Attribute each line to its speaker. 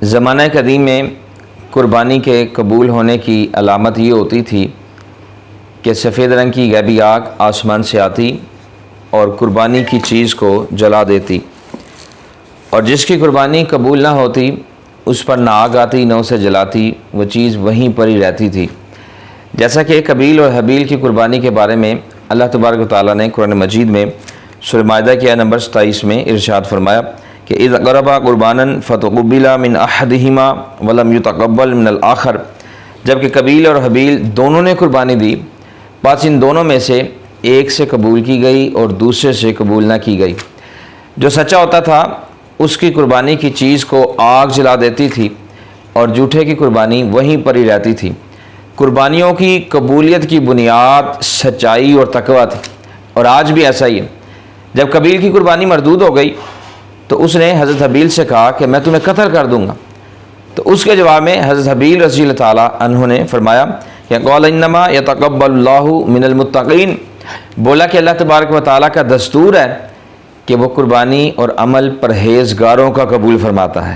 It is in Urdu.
Speaker 1: زمانہ قدیم میں قربانی کے قبول ہونے کی علامت یہ ہوتی تھی کہ سفید رنگ کی غیبی آگ آسمان سے آتی اور قربانی کی چیز کو جلا دیتی، اور جس کی قربانی قبول نہ ہوتی اس پر نہ آگ آتی نہ اسے جلاتی، وہ چیز وہیں پر ہی رہتی تھی۔ جیسا کہ قابیل اور حابیل کی قربانی کے بارے میں اللہ تبارک و تعالیٰ نے قرآن مجید میں سورہ مائدہ کی آیت نمبر 27 میں ارشاد فرمایا کہ اذ قربا قربانا فتقبل من احدہما ولم یتقبل من الآخر، جبکہ قابیل اور حابیل دونوں نے قربانی دی، بس ان دونوں میں سے ایک سے قبول کی گئی اور دوسرے سے قبول نہ کی گئی۔ جو سچا ہوتا تھا اس کی قربانی کی چیز کو آگ جلا دیتی تھی اور جھوٹے کی قربانی وہیں پر ہی رہتی تھی۔ قربانیوں کی قبولیت کی بنیاد سچائی اور تقویٰ تھی، اور آج بھی ایسا ہی ہے۔ جب قابیل کی قربانی مردود ہو گئی تو اس نے حضرت حابیل سے کہا کہ میں تمہیں قتل کر دوں گا، تو اس کے جواب میں حضرت حابیل رضی اللہ تعالیٰ عنہ نے فرمایا کہ قال انما یتقبل اللہ من المتقین، بولا کہ اللہ تبارک و تعالیٰ کا دستور ہے کہ وہ قربانی اور عمل پرہیزگاروں کا قبول فرماتا ہے۔